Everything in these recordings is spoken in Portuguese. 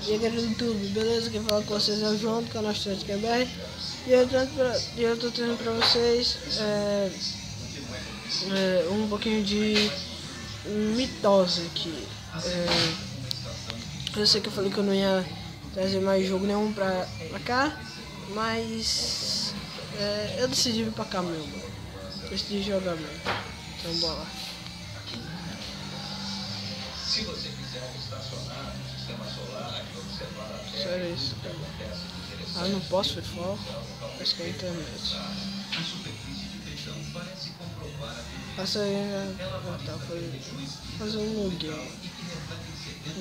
E aí galera do YouTube, beleza? Quem fala com vocês é o João do canal Estética BR. E eu tô trazendo pra vocês um pouquinho de mitose aqui. Eu sei que eu falei que eu não ia trazer mais jogo nenhum pra cá, mas eu decidi vir pra cá mesmo. Decidi jogar mesmo. Então bora lá. Se você quiser estacionar no sistema solar e observar a Terra, sério isso? Ah, não posso ver foco? Acho que é a internet. A superfície de feijão parece comprovar a essa aí tá, foi fazer um login.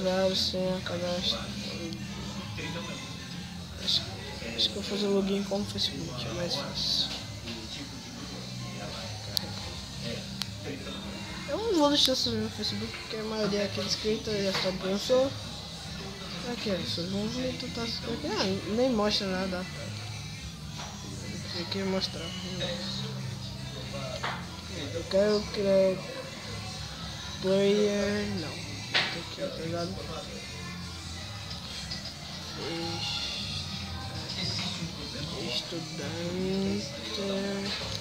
Claro, senha, cadastro. Acho que eu vou fazer o login com o Facebook, é mais fácil. Eu não vou deixar subir no Facebook porque a maioria aqui inscrita já sabe quem eu sou. Aqui, seus movimentos tá aqui. Ah, nem mostra nada. Eu queria mostrar. Eu quero criar player. Não. Aqui, tá ligado? Estudante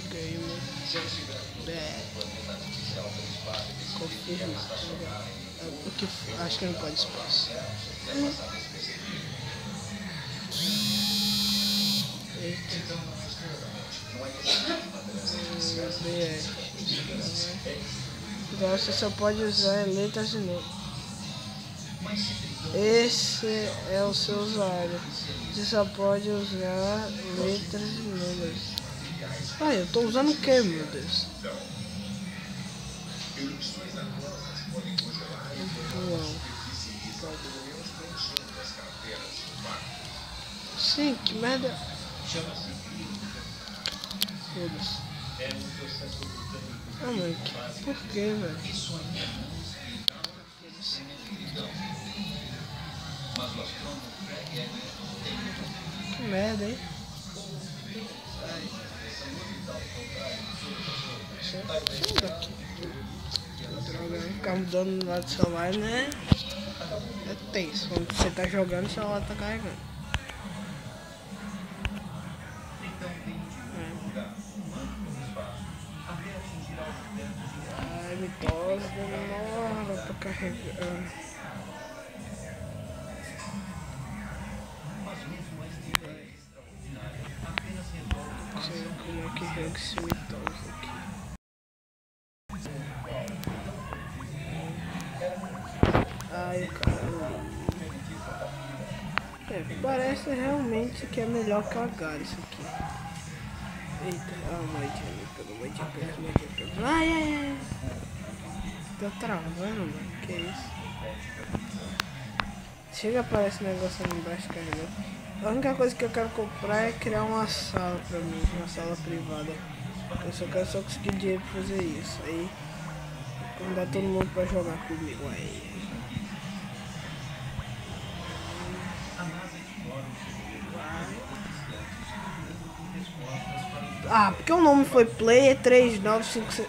gamer. Confirmar. Porque acho que não pode espaço. Agora você só pode usar letras e números. Esse é o seu usuário. Você só pode usar letras e números. Ah, eu tô usando o que, meu Deus? Sim, que merda. Foda-se. Ah, mãe, por que, velho? Que merda, hein? Sai daqui. Droga, ficar mudando do lado do celular, né? É tenso. Quando você tá jogando, o celular tá carregando. Ai, mitose demora pra carregar. Não sei como é que joga esse mitose aqui. Ai, caramba. Parece realmente que é melhor que o H isso aqui. Eita, moedinha, pegou moedinha. Ai. Tá travando, mano. Que isso? Chega, aparece um negócio ali embaixo carregando. A única coisa que eu quero comprar é criar uma sala pra mim, uma sala privada. Eu só quero conseguir dinheiro pra fazer isso. Aí, convidar todo mundo pra jogar comigo aí. Ah, porque o nome foi Player 3956.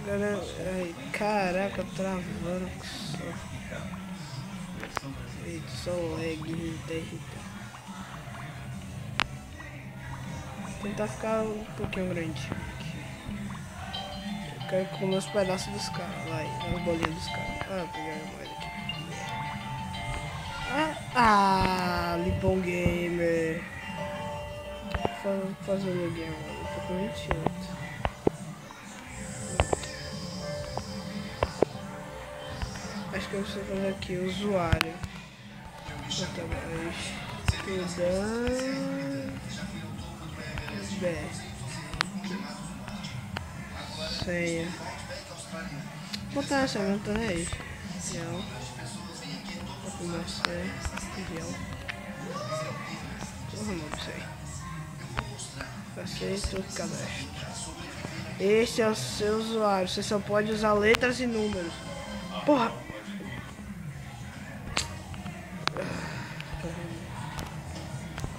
Ai, caraca, travando. Eita, só lag, tentar ficar um pouquinho grande. Eu quero comer os pedaços dos caras. Lá, as bolinhas dos caras. Ah, pegar a moeda aqui. Lipon Gamer. Fazer o login agora. Eu tô com 28. Acho que eu preciso fazer aqui usuário. Senha. Vou botar essa, não tô nem aí. Vou começar. Aceito cadastro. Este é o seu usuário. Você só pode usar letras e números. Porra!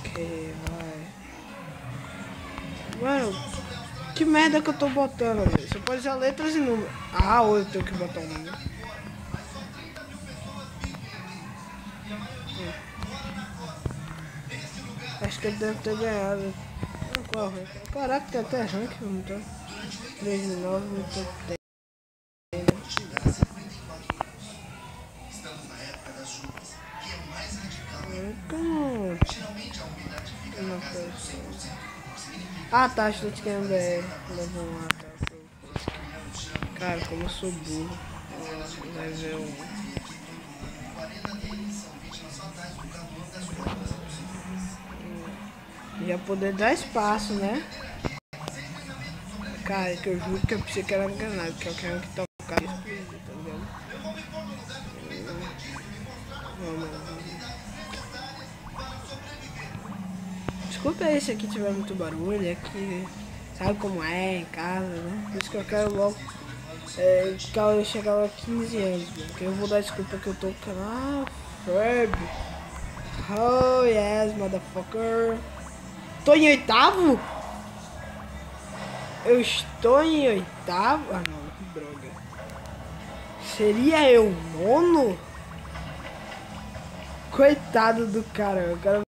Ok, vai. Mano, que merda que eu tô botando, velho? Você pode usar letras e números. Ah, ou eu tenho que botar um número. Acho que ele deve ter ganhado. Qual rank? Caraca, tem até rank, não tá? 3.9 no top 10. Ah tá, acho que tem BR. Levou lá, tá. Cara, como eu sou burro. Vai ver um. Ia poder dar espaço, né? Cara, que eu juro que eu pensei que era enganado, porque eu quero que tocar isso, tá ligado? Vamos. Desculpa aí se aqui tiver muito barulho, é que sabe como é em casa, né? Por isso que eu quero logo que eu chegar lá 15 anos, mano. Porque eu vou dar desculpa que eu tô com o canal Ferb. Oh yes, motherfucker. Tô em oitavo? Eu estou em oitavo? Ah não, que droga. Seria eu nono? Coitado do cara, eu quero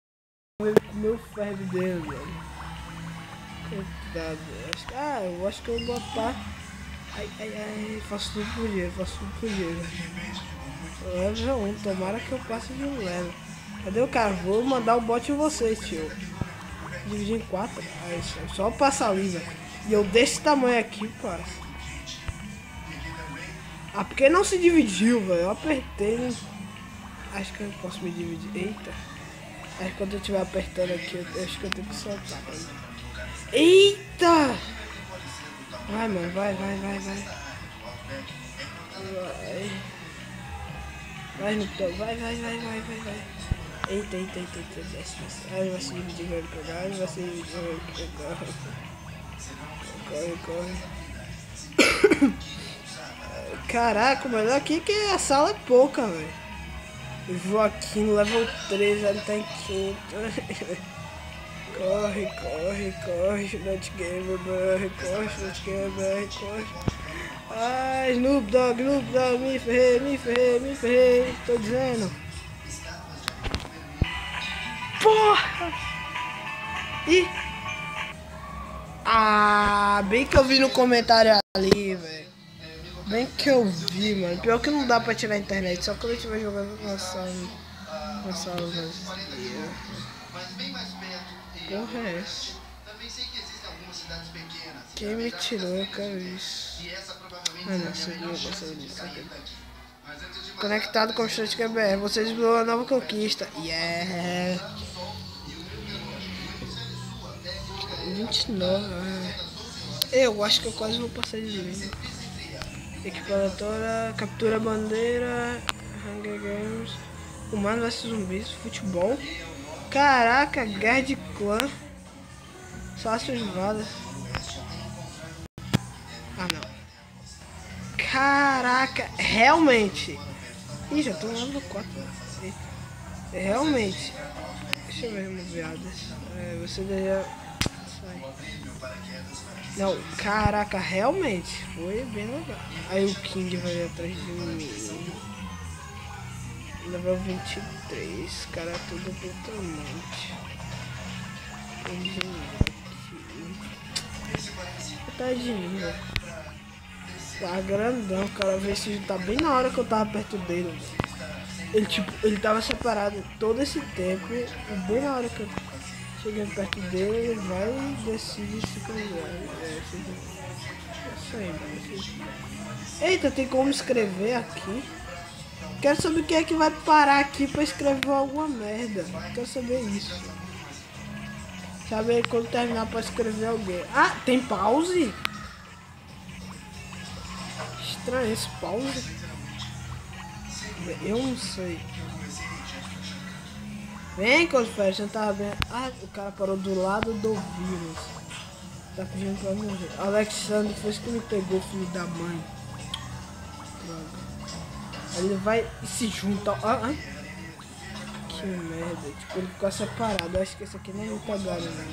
ver o meu ferro dele, velho. Coitado. Eu acho que eu vou botar. Ai, faço tudo por dinheiro, Level 1, tomara que eu passe de um level. Cadê o cara? Vou mandar o bot em vocês, tio. Dividir em 4? É isso, só passar ali, velho. E eu desse tamanho aqui, parça. Ah, porque não se dividiu, velho. Eu apertei, né? Acho que eu posso me dividir. Eita. Acho que quando eu estiver apertando aqui, eu acho que eu tenho que soltar. Eita! Vai, mano. Vai. Vai no topo. Vai. Eita. Desce. Ai, vai se dividir, vai pegar. Corre. Caraca, mas aqui que a sala é pouca, velho. Joaquim no level 3, ele tá em quinto. Corre, Not Gamer, corre. Ai, Snoop Dogg, me ferrei, tô dizendo. Porra! Ih! Ah, bem que eu vi no comentário ali, velho. Bem que eu vi, mano. Pior que não dá pra tirar a internet, só quando eu estiver jogando na sala vazia. Porra é essa? Quem me tirou, eu quero isso. Ah não, sei não gostei disso aqui. Conectado com o Chat QBR, você desbloqueou a nova conquista. Yeah! 29, eu acho que eu quase vou passar de nível. Equiparatória, captura bandeira, Hunger Games, Humanos vs Zumbis, futebol. Caraca, guerra de clã. Fácil de vadas. Ah não. Caraca, realmente. Ih, já tô no level 4. Realmente. Deixa eu ver removiadas. Você deveria. Não, caraca, realmente. Foi bem legal. Aí o King vai atrás de mim. Level 23. Cara, tudo totalmente. Tadinho, velho. Tá grandão, cara. Ver se tá bem na hora que eu tava perto dele. Ele tava separado todo esse tempo. E bem na hora que eu cheguei perto dele, ele vai e decide se quiser. Isso aí, mano. Eita, tem como escrever aqui? Quero saber quem é que vai parar aqui pra escrever alguma merda. Quero saber isso. Saber quando terminar pra escrever alguém. Ah, tem pause? Estranho esse pause. Eu não sei. Vem, Cosfest, não tava bem. Ah, o cara parou do lado do vírus. Tá pedindo pra morrer. Alexandre foi isso que me pegou, filho da mãe. Droga. Aí ele vai e se junta. Que merda. Tipo, ele ficou separado. Eu acho que esse aqui nem me pegaram, né?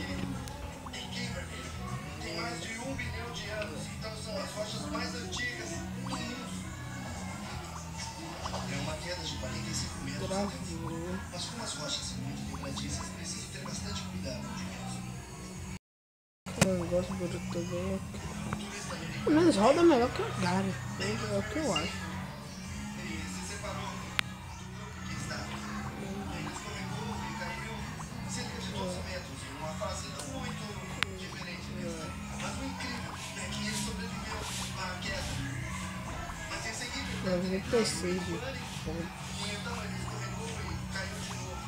Travou. O negócio bruto bem aqui. Pelo menos roda melhor que o Gary. É o que eu acho.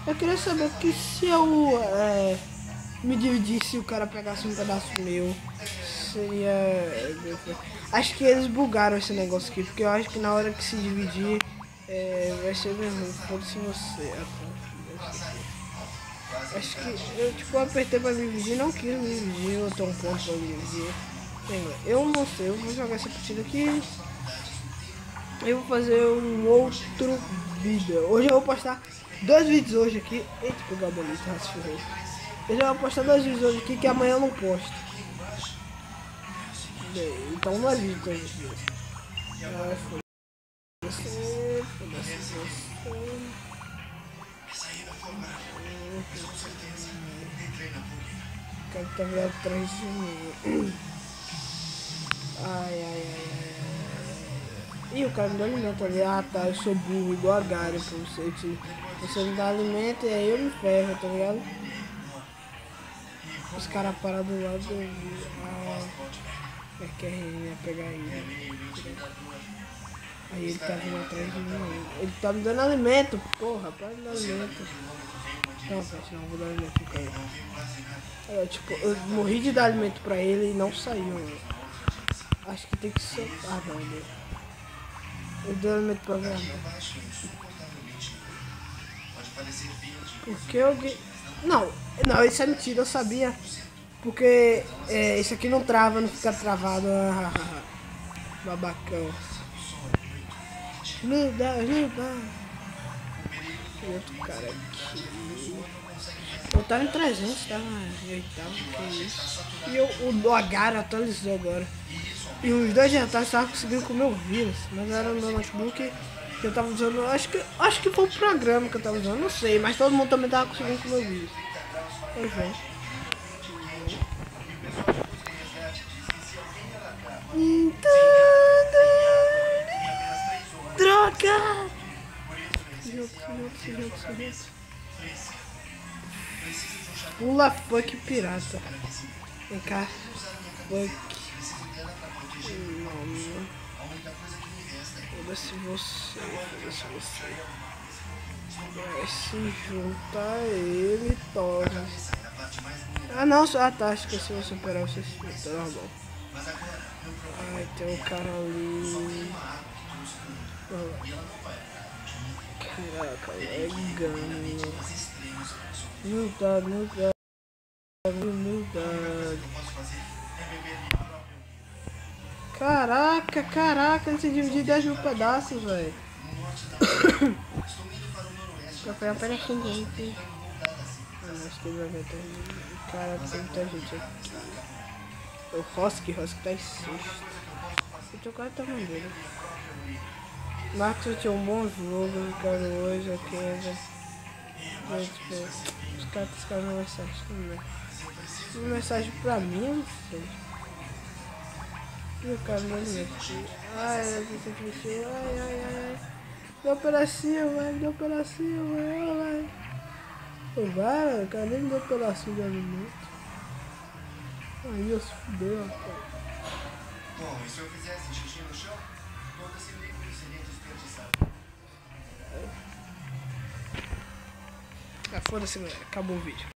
Eu queria saber que se eu me dividisse e o cara pegasse um pedaço meu, seria... Acho que eles bugaram esse negócio aqui, porque eu acho que na hora que se dividir vai ser mesmo, foda-se você. Acho que eu tipo apertei pra me dividir, não quis me dividir, eu tô um ponto pra me dividir. Eu não sei, eu vou jogar essa partida aqui. Eu vou fazer um outro vídeo. Hoje eu vou postar 2 vídeos hoje aqui. Eita, que o gabolito rasfou. Eu já vou postar 2 vídeos hoje aqui que amanhã eu não posto. Então não é vídeo todos os dias. Foda-se você. O cara tá vindo atrás de mim. Ai. Ih, o cara me dá alimento ali. Ah tá, eu sou burro, igual a Gary pra você. Você me dá alimento e aí eu me ferro, tá ligado? Os caras param do lado do... é que ia pegar ele. Aí ele tá vindo atrás de mim. Ele tá me dando alimento, porra, para me dar alimento. Não, gente, não vou dar alimento pra ele. Tipo, eu morri de dar alimento pra ele e não saiu, mano. Acho que tem que ser... Ah, não, deu. Eu dei alimento pra minha mãe. Porque alguém... Não, isso é mentira, eu sabia. Porque isso aqui não trava, não fica travado. Babacão. Ajuda. E outro cara aqui. Eu tava em 300, tava em 8, que isso. E o Agara atualizou agora. E uns 2 dias atrás eu tava conseguindo comer o vírus. Mas era no meu notebook que eu tava usando. Acho que foi o programa que eu tava usando, não sei. Mas todo mundo também tava conseguindo comer o vírus. Pois bem. Droga! Jogo. Pula fuck pirata. Vem cá. Fuck. Não. Foda-se você. Vai se juntar ele, toma. Ah não, tá, esqueci de superar o sistema, tá bom. Ai, tem um cara ali. Caraca, é engano. Humildade. Caraca, ele se dividiu em 10 mil pedaços, velho. Eu fui aparecendo gente. Acho que ele vai ver. Cara, tem muita gente aqui. O Rosk tá em sexto. Eu tô quase tamanho dele. Marcos, eu tinha um bom jogo, eu quero hoje aqui. Os caras não mensagem. Uma mensagem pra mim, eu não sei. E o cara não me aqui. Ai. Deu pedacinho, velho. Vai, o cara nem me deu pedacinho de alimento. Aí eu se fudeu, rapaz. Bom, e se eu fizesse xixi no chão, todo esse líquido seria desperdiçado. Foda-se, galera. Acabou o vídeo.